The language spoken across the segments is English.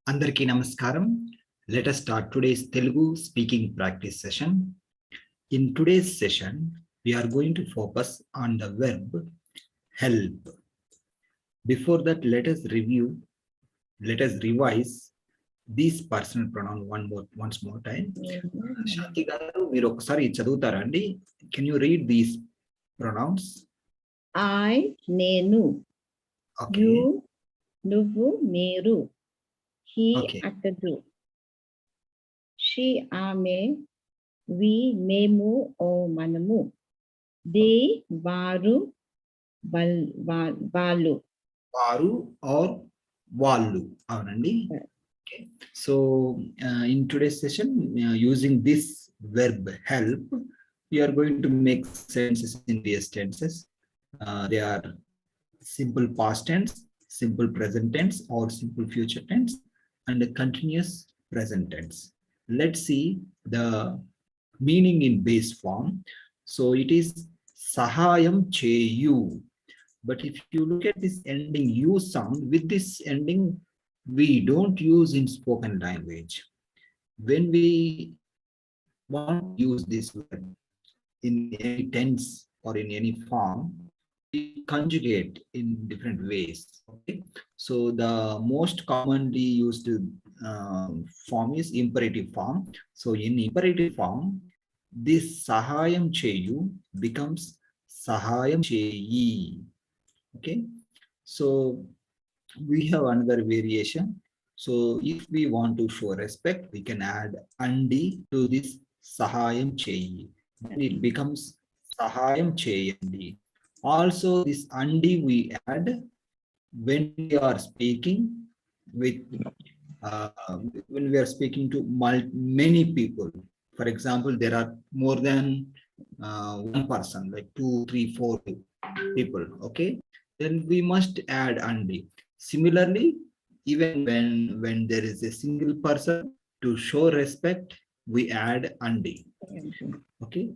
Andarki Namaskaram. Let us start today's Telugu Speaking Practice Session. In today's session, we are going to focus on the verb help. Before that, let us revise this personal pronoun once more time. Shanti garu, మీరు ఒకసారి చదువుతారా అండి? Can you read these pronouns? I, నేను. Okay. You, నువ్వు, మీరు. He, Okay. అతడు. She, ఆమె. We, మేము, ఓ మనము. They, వారు, వాళ్ళు. వారు or వాళ్ళు అవునండి. Okay. So in today's session, using this verb help, we are going to make sentences in various tenses. They are simple past tense, simple present tense, or simple future tense, and a continuous present tense. Let's see the meaning in base form. So it is sahayam cheyu. But if you look at this ending U sound, with this ending, we don't use in spoken language. When we want to use this word in any tense or in any form, we conjugate in different ways. Okay, so the most commonly used form is imperative form. So in imperative form, this sahayam cheyu becomes sahayam cheyi. Okay, so we have another variation. So if we want to show respect, we can add andi to this sahayam cheyi, and it becomes sahayam cheyandi. Also, this andi we add when we are speaking with when we are speaking to many people. For example, there are more than one person, like 2, 3, 4 people. Okay, then we must add andi. Similarly, even when there is a single person, to show respect, we add andi. Okay.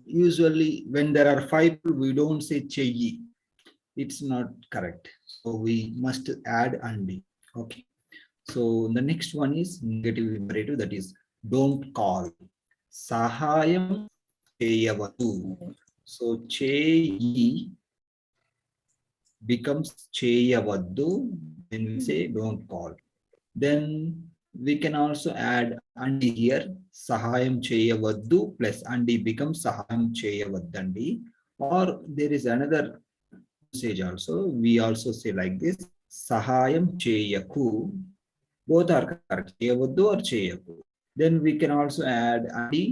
Usually when there are 5 people, we don't say cheyi. It's not correct. So we must add andi. Okay. So the next one is negative imperative, that is don't call. Sahayam cheyavadu. So cheyi becomes cheyavadu when we say don't call. Then we can also add andi here. Sahayam cheyavaddu plus andi becomes sahayam cheyavaddandi. Or there is another usage also. We also say like this: sahayam cheyaku. Both are correct, cheyavaddu or cheyaku. Then we can also add andi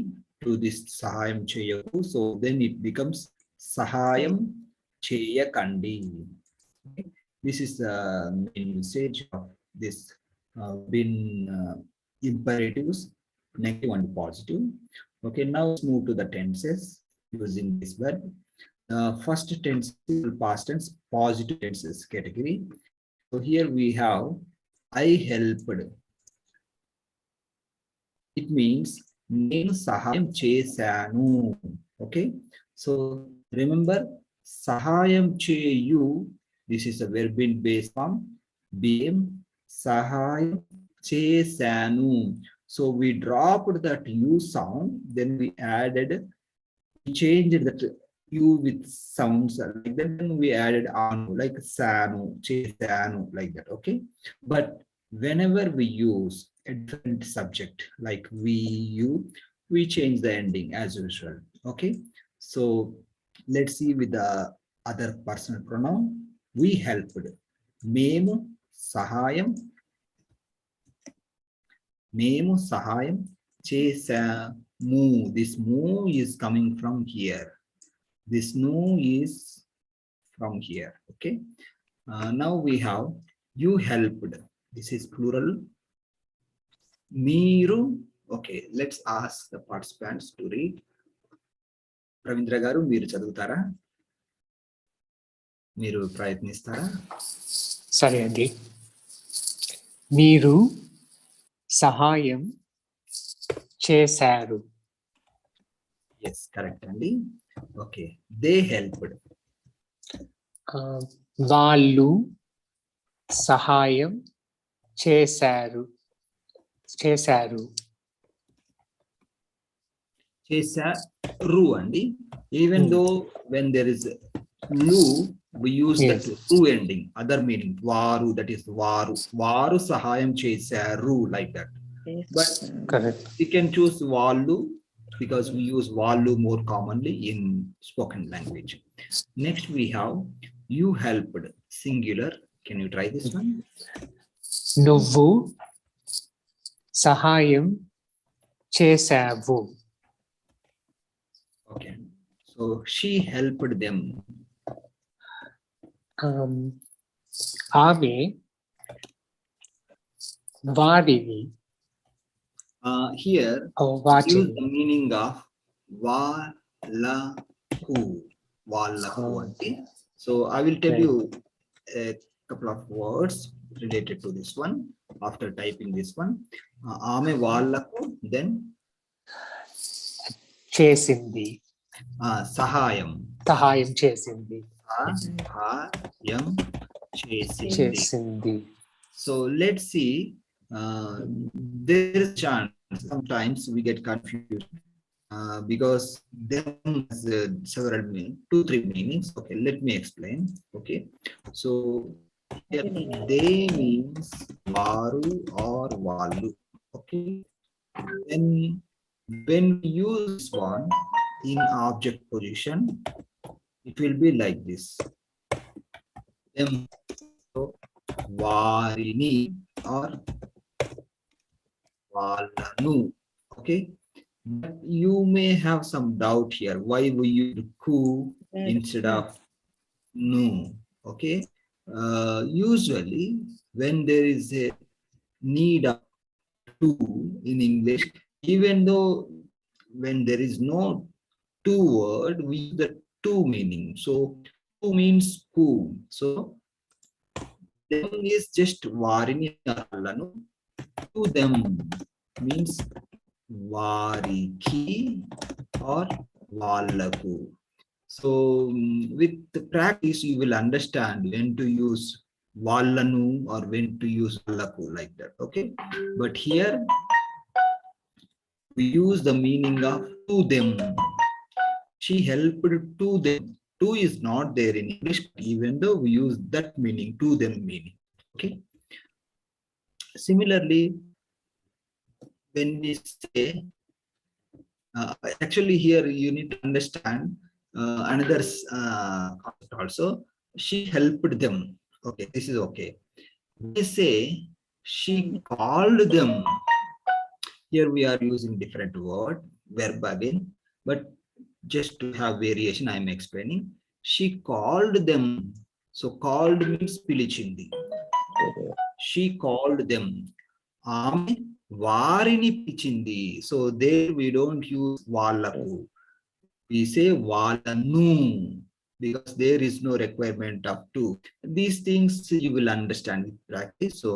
to this sahayam cheyaku. So then it becomes sahayam cheyakandi. This is the main usage of this been imperatives, negative and positive. Okay, now let's move to the tenses using this verb. First tense, past tense, positive tenses category. So here we have I helped. It means నేను సహాయం చేశాను. Okay, so remember సహాయం చేయు. This is a verb in base form. Became sahayam chesanu. So we dropped that u sound, then we changed that u with sounds like that, then we added anu, like sanu, chesanu, like that. Okay, but whenever we use a different subject like we, you, we change the ending as usual. Okay, so let's see with the other personal pronoun. We helped. మేము సహాయం చేశాము. This mu is coming from here. This nu is from here. Okay. Now we have you helped. This is plural. Meeru. Okay, let's ask the participants to read. Pravindra garu, మీరు చదువుతారా? మీరు ప్రయత్నిస్తారా? సరే అండి. మీరు సహాయం చేశారు. Yes, correct అండి. Okay, they helped. వాళ్ళు సహాయం చేశారు చేశారు చేశారు అండి. Even though when there is lu, we use Yes. that ru ending, other meaning. Varu, that is varu. Varu sahayam chesaru, like that. But correct we can choose vallu because we use vallu more commonly in spoken language. Next we have you helped, singular. Can you try this one? నువ్వు సహాయం చేశావు Okay. So she helped them. ఆమె వారిని Here use వాటిని the meaning of వాళ్ళకు. వాళ్ళకు అంటే. So I will tell you a couple of words related to this one after typing this one. ఆమె వాళ్ళకు, then చేసింది సహాయం. సహాయం చేసింది సహాయం చేసింది. చేసింది So let's see. There is a chance sometimes we get confused because there is several meanings, 2-3 meanings. Okay, let me explain. Okay, so here, they means varu or vallu. Okay, then when we use one in object position, it will be like this. Them, so, varini or valanu. Okay, but you may have some doubt here why we use ku instead of nu. Okay, usually when there is a need of to in English, even though when there is no two word, we use the two meaning. So two means who. So them is just varini allanu. To them means variki or vallaku. So with the practice, you will understand when to use vallanu or when to use vallaku, like that. Okay, but here we use the meaning of to them. She helped to them. To is not there in English, even though we use that meaning, to them meaning. Okay. Similarly, when we say, actually here you need to understand another concept also. She helped them. Okay, this is okay. We say she called them. Here we are using different word, verb again, but just to have variation, I am explaining. She called them. So called means pilichindi. She called them. Aame varini pichindi. So there we don't use vallaku. We say vallanu because there is no requirement of two. These things you will understand with practice. So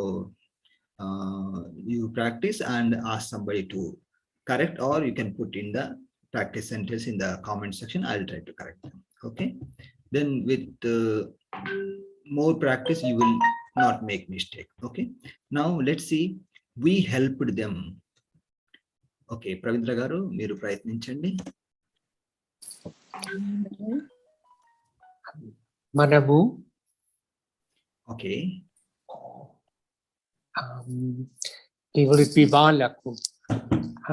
you practice and ask somebody to correct, or you can put in the practice sentence in the comment section. I'll try to correct them. Okay, then with more practice you will not make mistake. Okay, now let's see. We helped them. Okay, Pravindra garu మీరు ప్రయత్నించండి. మనము Okay, ఇవి వాళ్ళకు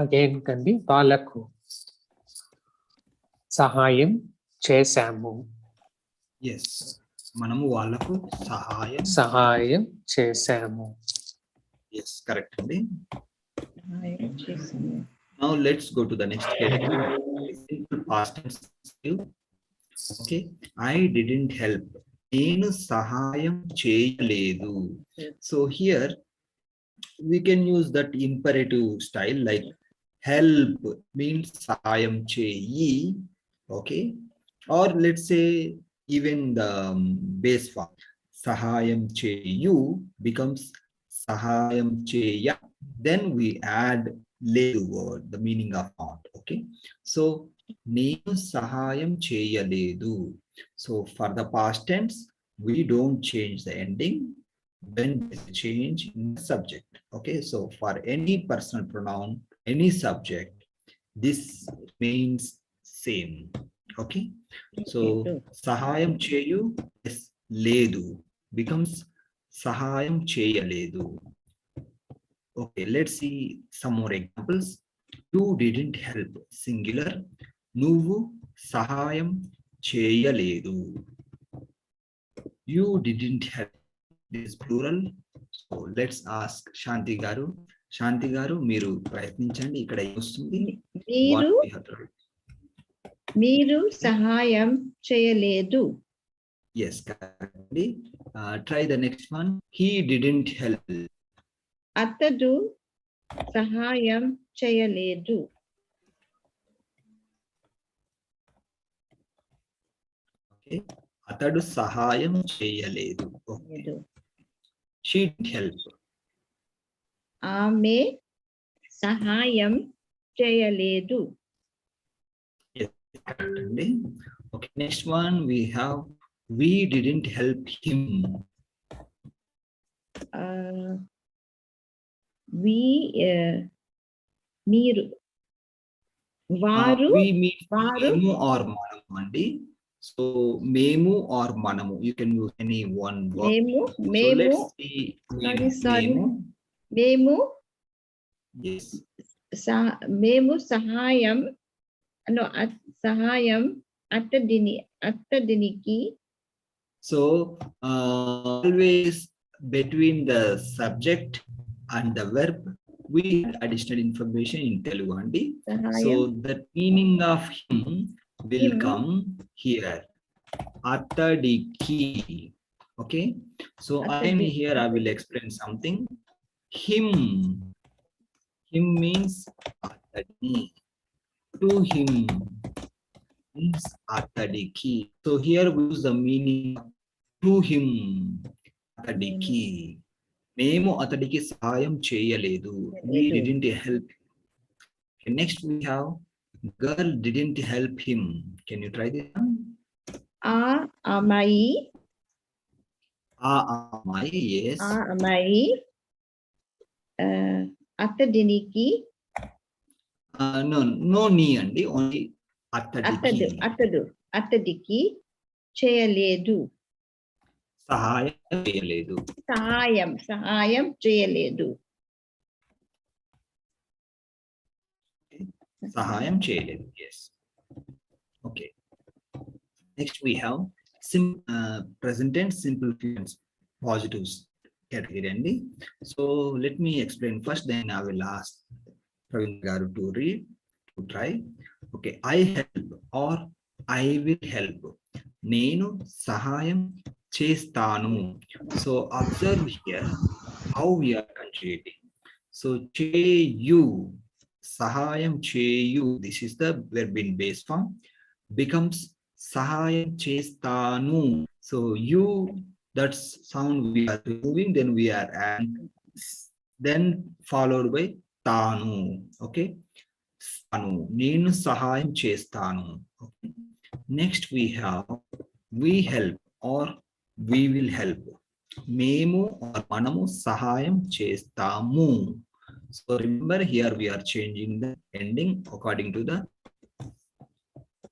again కండి వాళ్ళకు సహాయం చేశాము yes, మనము వాళ్ళకు సహాయం చేశాము yes, correct అండి. Now let's go to the next category. Simple past tense. Okay, I didn't help. నేను సహాయం చేయలేదు. So here we can use that imperative style, like help means sahayam cheyi. Okay, or let's say even the base form sahayam cheyu becomes sahayam cheya. Then we add ledu word, the meaning of not. Okay, so nenu sahayam cheyaledu. So for the past tense, we don't change the ending. when there's a change in the subject. Okay, so for any personal pronoun, any subject, this means same. Okay, so sahayam cheyu is ledu becomes sahayam cheyaledu. Okay, let's see some more examples. You didn't help, singular. Nuvu sahayam cheyaledu. You didn't help, this is plural. So let's ask Shanti garu. Shanti garu, మీరు ప్రయత్నించండి. ఇక్కడ ఏమొస్తుంది? మీరు What we have to write. మీరు సహాయం చేయలేదు. Yes, correctly. Try the next one. He didn't help. అతడు సహాయం చేయలేదు. Okay. అతడు సహాయం చేయలేదు. Okay. She didn't help. ఆమె సహాయం చేయలేదు. Yes, correct అండి. Okay, next one we have we didn't help him. మీరు వారు We mean వారు మేము or మనము అండి. So memu or manamu, you can use any one word. మేము So మేము let's see. sorry. Memu. మేము Yes. మేము సహాయం సహాయం అతడినికి. So always between the subject and the verb we add additional information in Telugu andi. So the meaning of him will come here. Atadiki. Okay, so again here I will explain something. Him means atadi. To him means atadiki. So here we use the meaning to him. Atadiki. Memu atadiki sahayam cheyaledu. We didn't help. Okay, next we have girl didn't help him. Can you try this one? అమ్మాయి Yes. అమ్మాయి అతడినికి. No knee andi, only అతడికి చేయలేదు. సహాయం చేయలేదు. సహాయం చేయలేదు. సహాయం చేయలేదు. Yes. Okay. Next we have present tense simple fluence positives category andi. So let me explain first, then I will ask Pravindra to read, to try. Okay, I help or I will help. Nenu sahayam chestanu. So observe here how we are conjugating. So cheyu, sahayam cheyu, this is the verb in base form, becomes sahayam chestanu. So you, that sound we are removing, then we are adding, then followed by tanu. Okay, tanu, nenu sahayam chestanu. Okay. Next we have we help or we will help. Memu or manamu sahayam chestamu. So remember here we are changing the ending according to the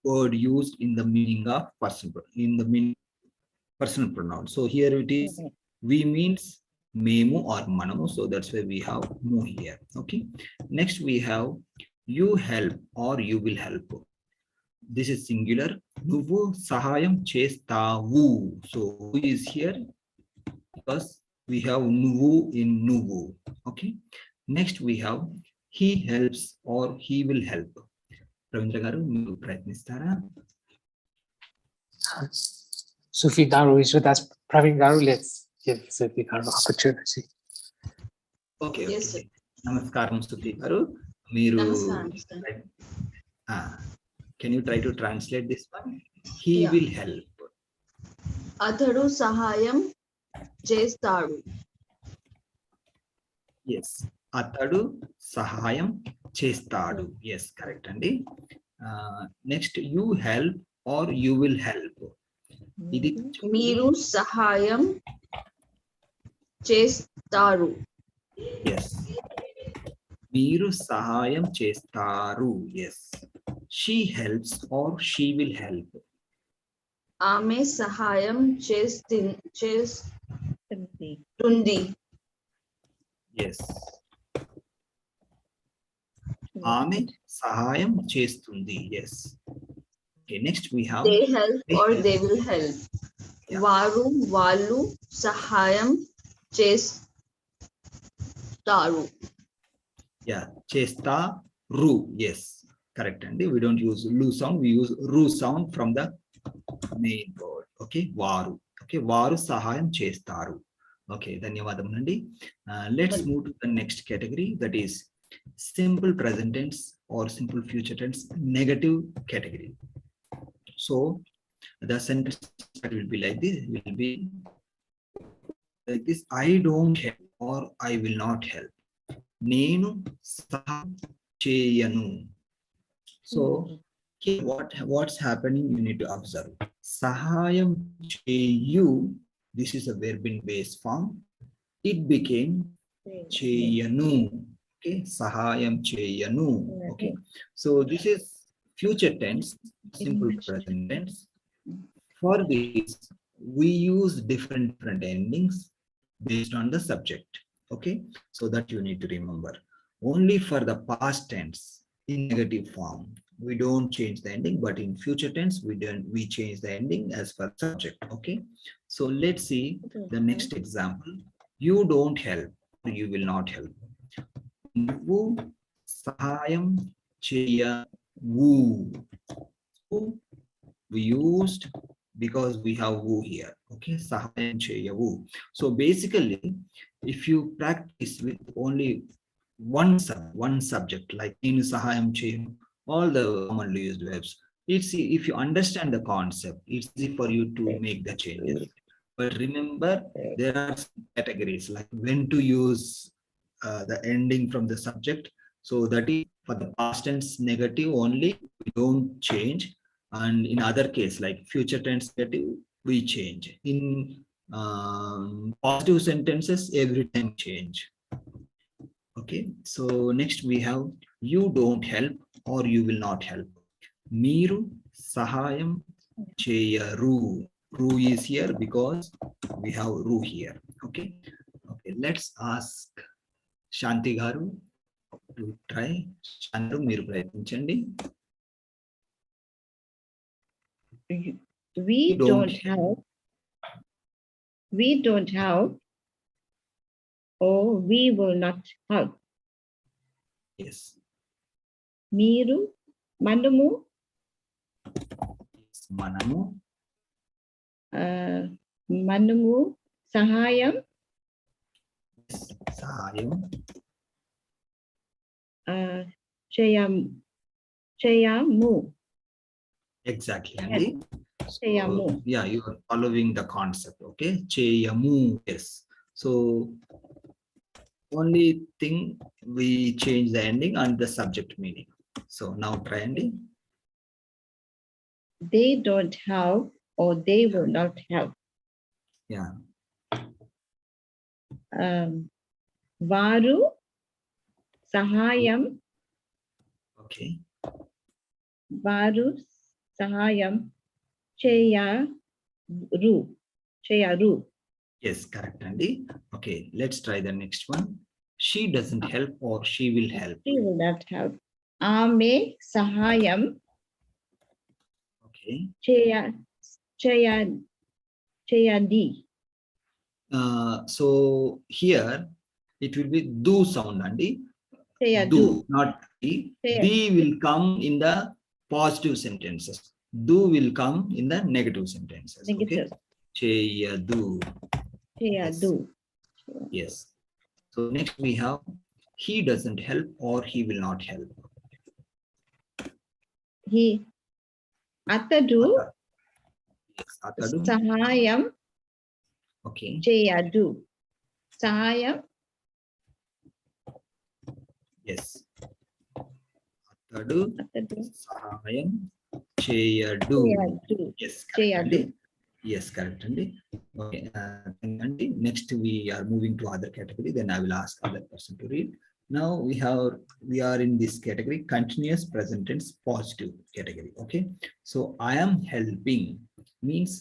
word used in the meaning of personal pronoun. So here it is we means memu or manamu, so that's why we have mu here. Okay, next we have you help or you will help. This is singular. Nuvu sahayam chestavu. So who is here because we have nuvu in nuvu. Okay, next we have he helps or he will help. Pravindra garu, meeru prayatnistara? Sufi garu is with us. Praveen garu, let's give Sufi garu opportunity. Okay. Yes, Okay. Namaskaram Sufi garu. Meeru. Can you try to translate this one? He will help. అతడు సహాయం చేస్తాడు. Yes, atadu sahayam chestadu. Yes, correct andi. Next you help or you will help. Idi మీరు సహాయం చేస్తారు. Yes. Meeru sahayam chestaru. Yes. She helps or she will help. ఆమె సహాయం Tanti. చేస్తుంది. Yes. Aame sahayam chestundi. Yes. Okay, next we have They help they or help. they will help. Yeah. వారు వాళ్ళు సహాయం చేస్తారు. Yeah, chestaru. Yes, correct. And we don't use lu sound, we use ru sound from the main word. Okay, varu. Okay, varu sahayam chestaru. Okay, ధన్యవాదములండి. Let's move to the next category, that is simple present tense or simple future tense negative category. So the sentence will be like this, I don't help or I will not help. నేను సహాయం చేయను. So here what's happening, you need to observe. Sahayam cheyu, this is a verb in base form. It became cheyanu. Okay, sahayam cheyanu. Okay, so this is future tense, simple present tense. For this we use different endings based on the subject. Okay, so that you need to remember. Only for the past tense in negative form we don't change the ending, but in future tense we change the ending as per subject. Okay, so let's see the next example. You don't help, you will not help. నువ్వు సహాయం చేయవు. We used because we have woo here. Okay, sahayam cheyavu. So basically, if you practice with only one subject, like in sahayam cheyavu, all the commonly used verbs, it's if you understand the concept, it's easy for you to make the changes. But remember, there are categories like when to use the ending from the subject. So that is for the past tense negative only, we don't change. And in other case, like future tense negative, we change. In positive sentences, every time change. Okay, so next we have you don't help or you will not help. Meeru sahayam cheyaru. Ru is here because we have ru here. Okay, okay, let's ask Shanti garu to try. Shanti, మీరు ప్రయత్నించండి. We don't have or we will not have. Yes. Meeru మనము Yes, మనము మనము సహాయం సహాయం చేయము. Exactly, Andy. Cheyamu. So, yeah, you are following the concept. Okay, cheyamu. Yes. So only thing we change the ending and the subject meaning. So now try, Andy. They don't have or they will not have. Yeah. వారు సహాయం Okay. వారు సహాయం చేయరు. Yes, correct, Andy. Okay, let's try the next one. She doesn't help or she will help. She will not help. ఆమె సహాయం Okay. చేయది. So here it will be do sound, Andy. చేయదు. Do, not be. Be will come in the positive sentences. Do will come in the negative sentences. Negative. Okay. Cheyadu. చేయదు. Yes. So next we have he doesn't help or he will not help. అతడు Yes, atadu. సహాయం Okay. చేయదు. సహాయం Yes. Atadu sahayam cheyadu. చేయదు. Yes. చేయదు. Yes, correct. Okay. And next we are moving to other category. Then I will ask other person to read. Now we are in this category, continuous present tense positive category. Okay. So I am helping means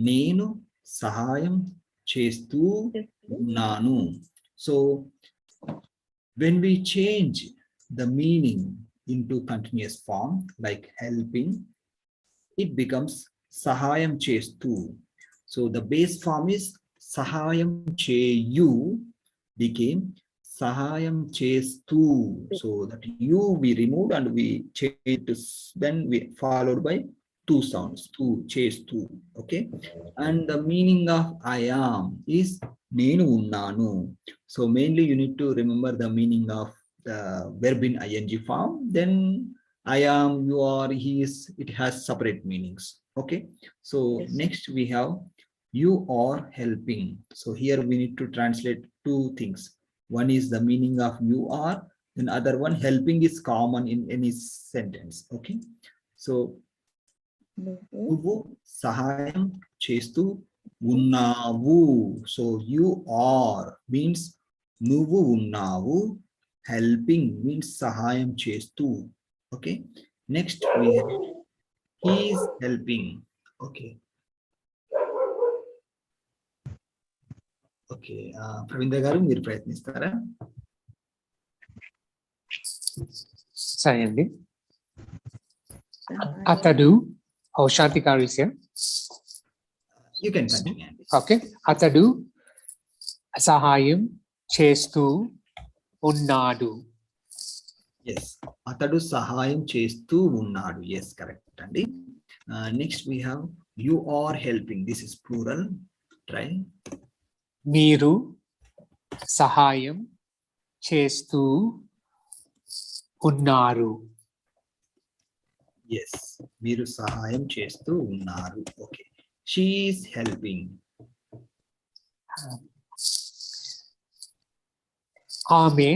నేను సహాయం చేస్తూ ఉన్నాను. So when we change the meaning into continuous form like helping, it becomes sahayam chestu. So the base form is sahayam cheyu became sahayam chestu. So that you we removed and we changed this, then we followed by two sounds, two chestu. Okay. And the meaning of I am is nenu unnanu. So mainly you need to remember the meaning of the verb in ing form. Then I am, you are, he is, it has separate meanings. Okay. So Yes. next we have you are helping. So here we need to translate two things. One is the meaning of you are, and other one helping is common in any sentence. Okay. So నువ్వు సహాయం చేస్తూ ఉన్నావు. So you are means నువ్వు ఉన్నావు. Helping means సహాయం చేస్తూ. Okay. Next we have he is helping. Okay. Okay. Pravindra garu మీరు ప్రయత్నిస్తారా? Sorry, Andy. Atadu. Oh, Shanti garu is here. You can continue. Okay. Atadu sahayam chestu unnadu. Yes. అతడు సహాయం చేస్తూ ఉన్నాడు. Yes, correct అండి. Next we have you are helping. This is plural. Try. Meeru sahayam chestu unnaru. Yes. మీరు సహాయం చేస్తూ ఉన్నారు. Okay. She is helping. Ame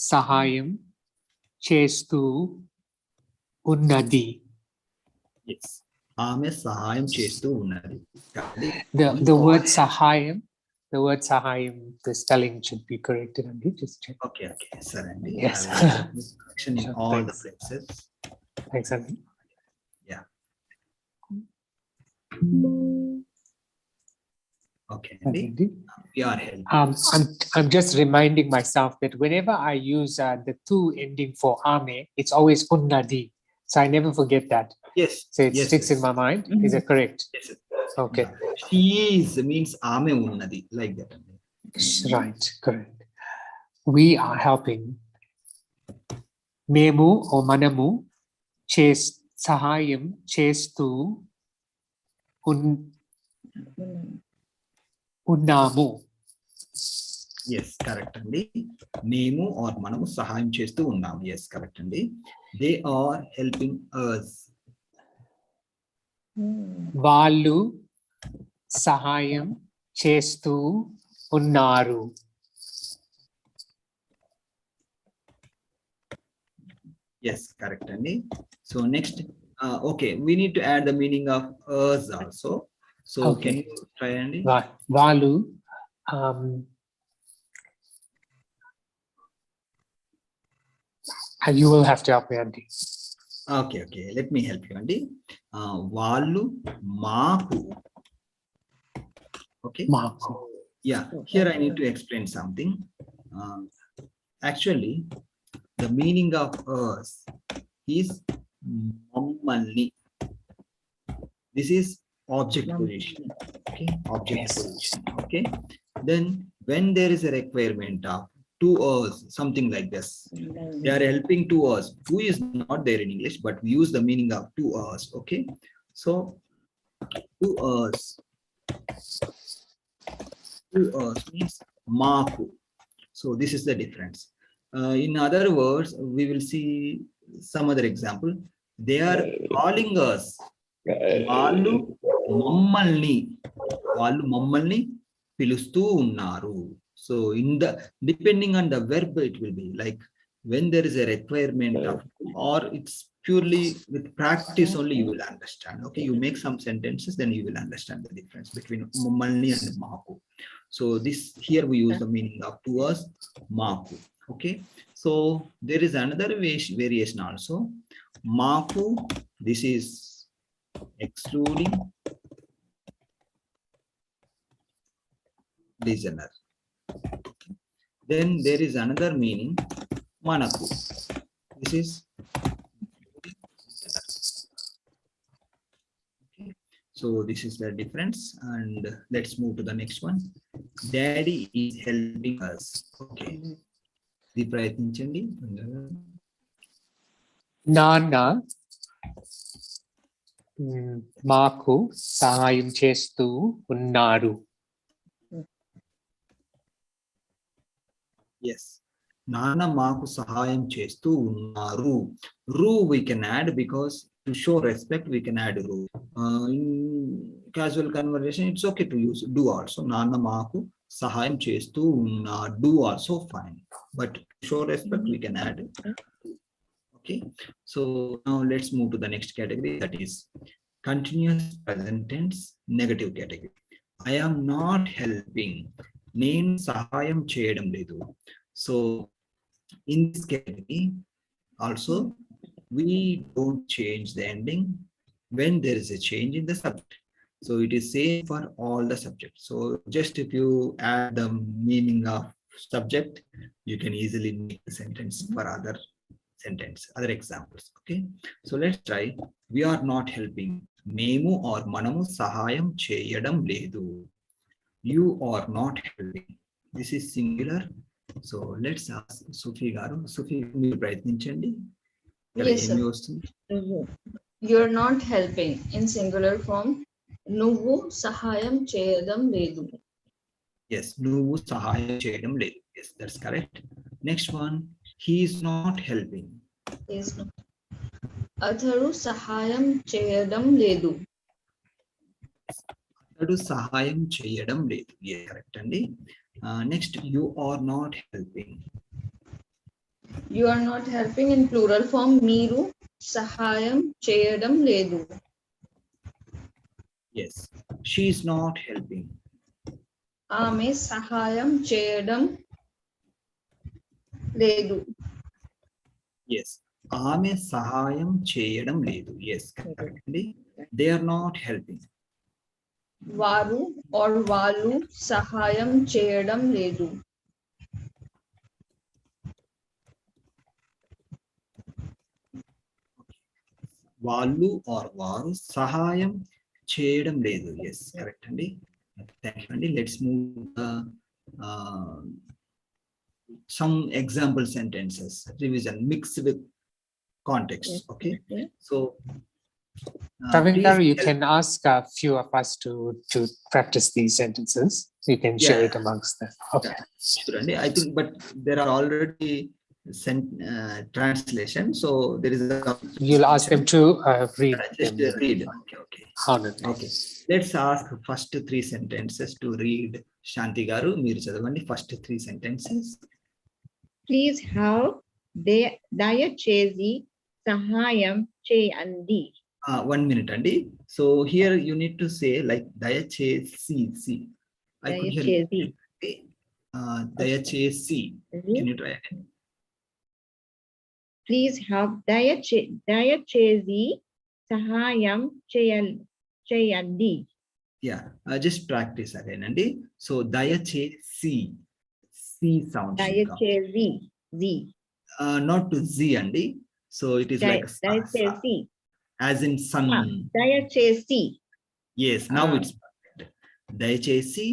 sahayam chestu unnadi. Yes. ఆమె సహాయం చేస్తూ ఉన్నది. The word sahayam, the spelling should be corrected. Andy, just check. Okay. సరే అండి. Yes. Correction in Sure, all the thanks. places. Thanks, Andy. Yeah. Okay. Thank you, Andy. We are helping. I'm just reminding myself that whenever I use the tu ending for ame, it's always unnadi. So I never forget that. Yes. So it Yes, sticks yes. in my mind. Is it correct? Yes. Okay. She is means ఆమె ఉన్నది, like that. Right. Correct. We are helping. Memu or manamu sahayam chestu unnamu. Yes, correct అండి. మేము or మనము సహాయం చేస్తూ ఉన్నాము. Yes, correct అండి. They are helping us. వాళ్ళు సహాయం చేస్తూ ఉన్నారు. Yes, correct అండి. So next, okay, we need to add the meaning of us also. So Okay. can you try అండి? వాళ్ళు you will have to help me, Andy. Okay, let me help you అండి. వాళ్ళు మాకు. Okay. మాకు. Yeah, here I need to explain something. Actually, the meaning of us is మమ్మల్ని. This is object position. Okay, object Yes. position. Okay, then when there is a requirement of to us, something like this, they are helping to us. To is not there in English, but we use the meaning of to us. Okay, so to us means maaku. So this is the difference. In other words, we will see some other example. They are calling us. వాళ్ళు మమ్మల్ని పిలుస్తూ ఉన్నారు. So in the depending on the verb, it will be like when there is a requirement of or it's purely with practice only you will understand. Okay, you make some sentences, then you will understand the difference between mummalni and maku. So this here we use the meaning of to us maku. Okay, so there is another variation also. Maku, this is excluding listener. Then there is another meaning, manaku. This is okay. So this is the difference, and let's move to the next one. Daddy is helping us. Okay. The ప్రయత్నించండి. నాన్న మాకు సహాయం చేస్తూ ఉన్నారు. Yes. నాన్న మాకు సహాయం చేస్తూ ఉన్నారు. Ru we can add because to show respect we can add ru. In casual conversation it's okay to use do also. నాన్న మాకు సహాయం చేస్తూ ఉన్నారు. Do also fine. But to show respect we can add. Okay. So now let's move to the next category, that is continuous present tense negative category. I am not helping. నేను సహాయం చేయడం లేదు. So in this category also we don't change the ending when there is a change in the subject. So it is same for all the subjects. So just if you add the meaning of subject, you can easily make the sentence for other sentence, other examples. Okay, so let's try. We are not helping. మేము or మనము సహాయం చేయడం లేదు. You are not helping. This is singular. So let's ask Sufi garu. Sufi మీరు ప్రయత్నించండి. Yes, sir. ఏమి వస్తుంది? You're not helping in singular form. నువ్వు సహాయం చేయడం లేదు. Yes, నువ్వు సహాయం చేయడం లేదు. Yes, that's correct. Next one, he is not helping. Is not. అతడు సహాయం చేయడం లేదు. అతడు సహాయం చేయడం లేదు. Yes, correct అండి. Next, you are not helping. You are not helping in plural form. మీరు సహాయం చేయడం లేదు. Yes, she is not helping. ఆమె సహాయం చేయడం లేదు. Yes, ఆమె సహాయం చేయడం లేదు. Yes, correct అండి. They are not helping. వారు or వాళ్ళు సహాయం చేయడం లేదు. వాళ్ళు or వారు సహాయం చేయడం లేదు. Yes, correct అండి. Thank you అండి. Let's move some example sentences. Revision mixed with context. Okay, so Pravindra, please you help. can ask a few of us to practice these sentences. You can share it amongst them. Okay. Sure, Andy. I think, but there are already sent translation, so there is a. You'll ask them to read Just them. read. Okay, okay. Honestly. Okay. Let's ask first 3 sentences to read. Shanti garu, మీరు చదవండి first 3 sentences. Please help. దయచేసి సహాయం చేయండి. 1 minute, Andy. So here you need to say like dayachesi. I could hear దయచేసి. dayachesi. Can you try again? Please help. దయచేసి సహాయం చేయండి. Yeah, just practice again, Andy. So dayachesi. C sound. దయచేసి. Not to Z, Andy. So it is like దయచేసి. as in sun. దయచేసి. Yes, now it's perfect. దయచేసి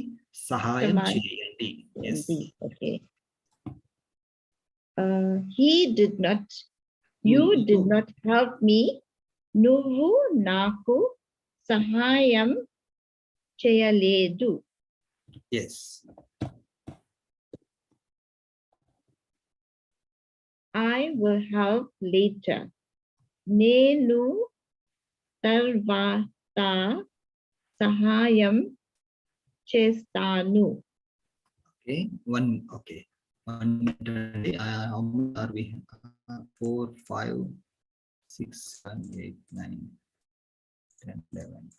సహాయం చేయండి. Yes. Okay. You did not help me. నువ్వు నాకు సహాయం చేయలేదు. Yes. I will help later. నేను తర్వాత సహాయం చేస్తాను. Okay, okay. 1 minute. How many are we? 4, 5, 6, 7, 8, 9, 10, 11,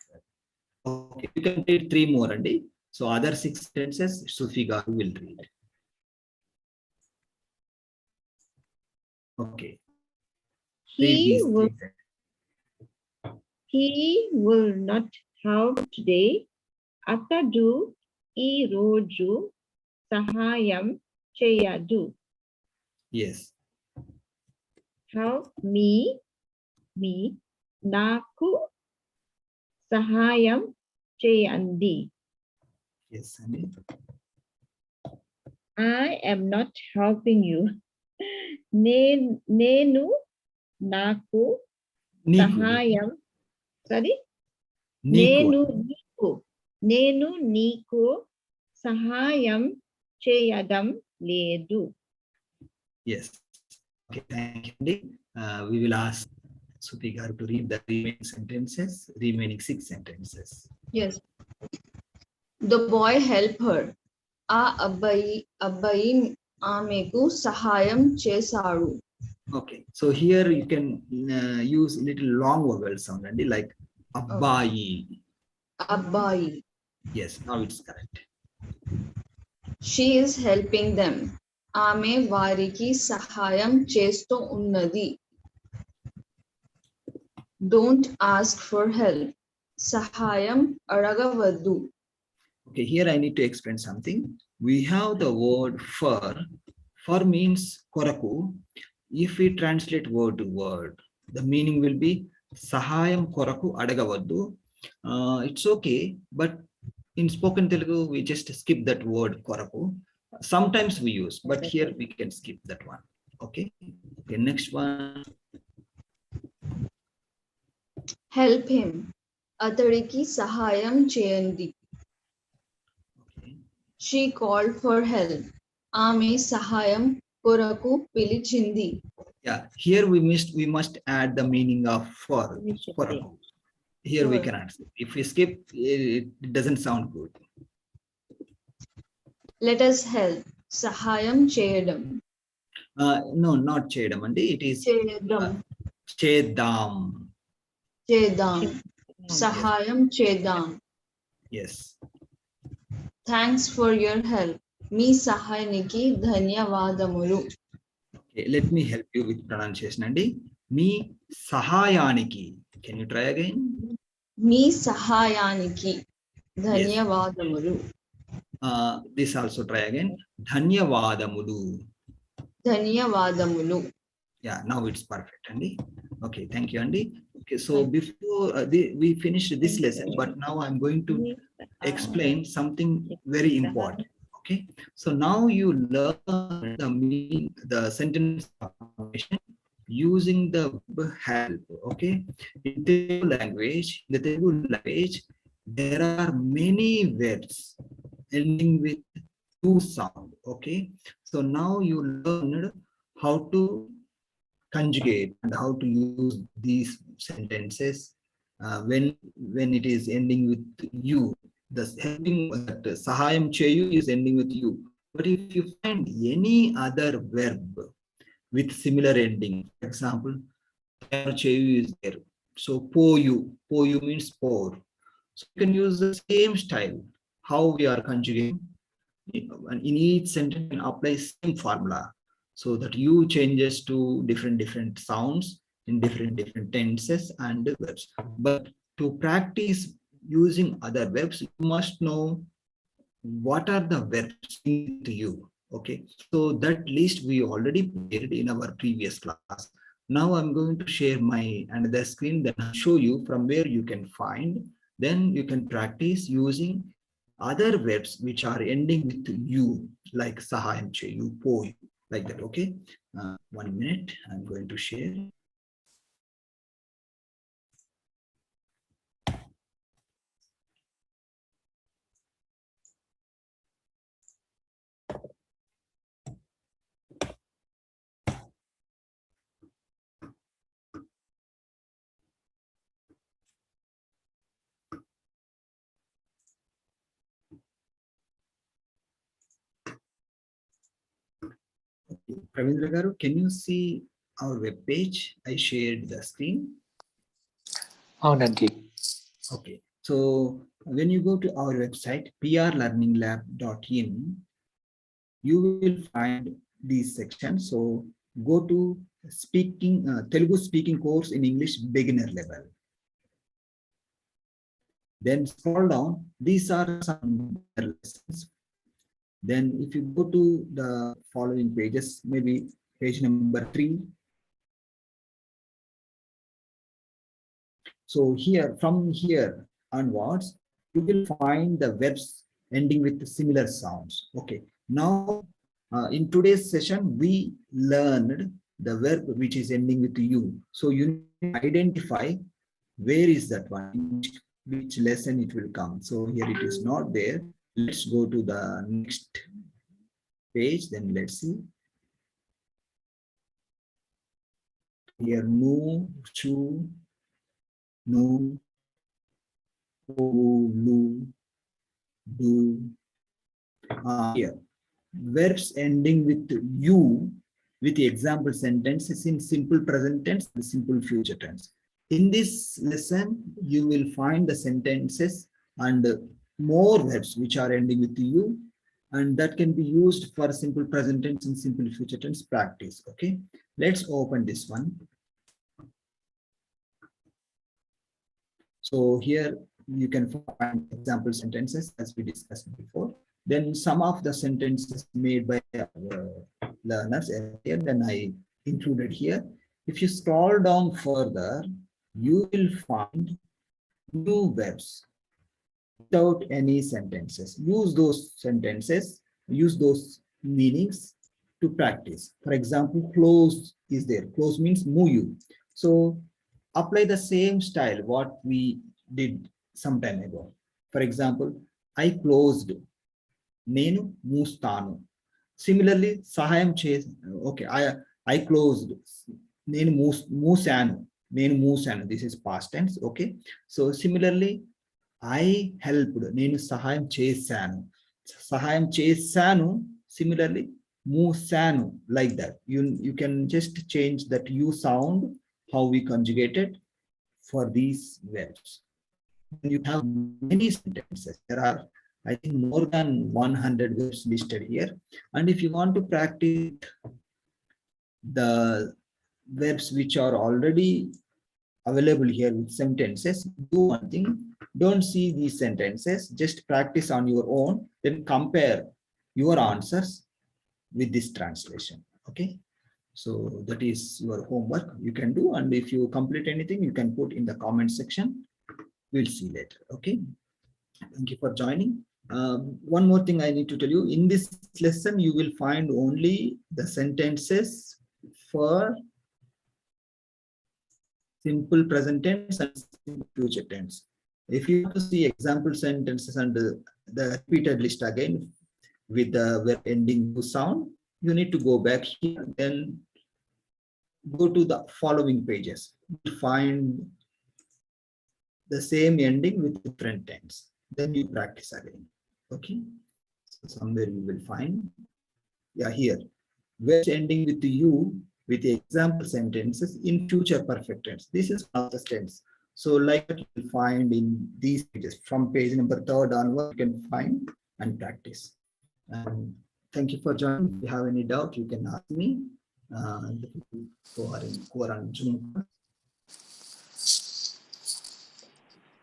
12. Okay, you can read 3 more, Andy. So other 6 sentences, Sufi Garu will read. Okay. Read He these will, 3 sentences. he will not have today. Atadu ఈ రోజు సహాయం చేయదు. Yes. Help me నాకు సహాయం చేయండి. Yes, Andy. I am not helping you. నేను నాకు Niku. సహాయం సరి Niku. నేను నీకు సహాయం చేయడం లేదు. Yes. Okay, thank you, Andy. We will ask Sufi Garu to read the remaining 6 sentences. Yes. The boy helped her. ఆ అబ్బాయి ఆమెకు సహాయం చేశాడు. Okay, so here you can use little long vowel sound, Andy, like abbayi. అబ్బాయి. Yes, now it's correct. She is helping them. ఆమె వారికి సహాయం చేస్తూ ఉన్నది. Don't ask for help. సహాయం అడగవద్దు. Okay, here I need to explain something. We have the word for. For means koraku. If we translate word to word, the meaning will be sahayam koraku adagavaddu. It's okay, but in spoken Telugu, we just skip that word koraku. Sometimes we use, but here we can skip that one. Okay. Okay, next one. Help him. అతడికి సహాయం చేయండి. Okay. She called for help. ఆమె సహాయం కొరకు పిలిచింది. Yeah, here we must add the meaning of for. Here we For. cannot. If we skip, it doesn't sound good. Let us help. సహాయం చేయడం. No, not chedam, and it is చేద్దాం. chedam. చేద్దాం. సహాయం చేద్దాం. Yes. Thanks for your help. మీ సహాయానికి ధన్యవాదములు. Okay, let me help you with pronunciation, Andy. Me sahayaniki. Can you try again? మీ సహాయానికి ధన్యవాదములు. This also try again. Dhanyavadamulu. ధన్యవాదములు. Yeah, now it's perfect, Andy. Okay, thank you, Andy. Okay, so before we finished this lesson, but now I'm going to explain something very important. Okay, so now you learn the meaning, the sentence formation using the verb help. Okay, in the Telugu language, there are many verbs ending with U sound. Okay, so now you learned how to conjugate and how to use these sentences when it is ending with you. The helping that sahayam cheyu is ending with you. But if you find any other verb with similar ending, for example, cheyu is there. So poyu means pour. So you can use the same style. How we are conjugating and in each sentence can apply same formula, so that you changes to different sounds in different tenses and verbs. But to practice using other verbs, you must know what are the verbs to you. Okay, so that list we already prepared in our previous class. Now I'm going to share my another screen, then I'll show you from where you can find. Then you can practice using other verbs which are ending with you, like sahayam cheyu, poyu, like that. Okay, 1 minute, I'm going to share. Pravindra garu, can you see our web page. I shared the screen. Aunandi. Okay, so when you go to our website, prlearninglab.in, you will find these sections. So go to Telugu speaking course in English beginner level. Then scroll down. These are some lessons. Then if you go to the following pages, maybe page number 3. So here, from here onwards, you will find the verbs ending with similar sounds. Okay. Now, in today's session, we learned the verb which is ending with U. So you need to identify where is that one, which lesson it will come. So here it is not there. Let's go to the next page. Then let's see. Here, no, chu, no, oh, lu, do. Here, verbs ending with you with the example sentences in simple present tense and simple future tense. In this lesson, you will find the sentences and more verbs which are ending with you, and that can be used for simple present tense and simple future tense practice. Okay, let's open this one. So here you can find example sentences as we discussed before. Then some of the sentences made by learners earlier, then I included here. If you scroll down further, you will find new verbs without any sentences. Use those sentences, use those meanings to practice. For example, close is there. Close means muyu. So apply the same style what we did some time ago. For example, I closed. Nenu mustanu. Similarly, sahayam chase. Okay, I closed. Nenu musanu. Nenu musanu. This is past tense. Okay. So similarly, I helped. Nenu sahayam chesanu. Sahayam chesanu. Similarly, musanu. Like that. You can just change that U sound, how we conjugate it for these verbs. You have many sentences. There are, I think, more than 100 verbs listed here. And if you want to practice the verbs which are already available here with sentences, do one thing. Don't see these sentences. Just practice on your own. Then compare your answers with this translation. Okay. So that is your homework you can do. And if you complete anything, you can put in the comment section. We'll see later. Okay. Thank you for joining. One more thing I need to tell you. In this lesson, you will find only the sentences for simple present tense and simple future tense. If you want to see example sentences and the repeated list again with the verb ending sound, you need to go back here, then go to the following pages. You'll find the same ending with different tense. Then you practice again. Okay. So somewhere you will find, yeah, here, verbs ending with you with the example sentences in future perfect tense. This is past tense. So like that you will find in these pages from page number 3 onward, you can find and practice. And thank you for joining. If you have any doubt, you can ask me. Who are on Zoom.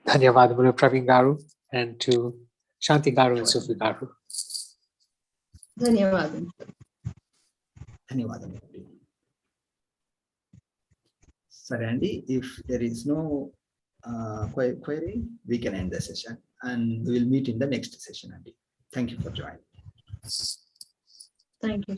Dhanyavadamuలు Praveen garu, and to Shanti garu and Sufi garu. ధన్యవాదం. ధన్యవాదాలు. Sorry, Andy, if there is no query, we can end the session and we will meet in the next session, Andy. Thank you for joining. Thank you.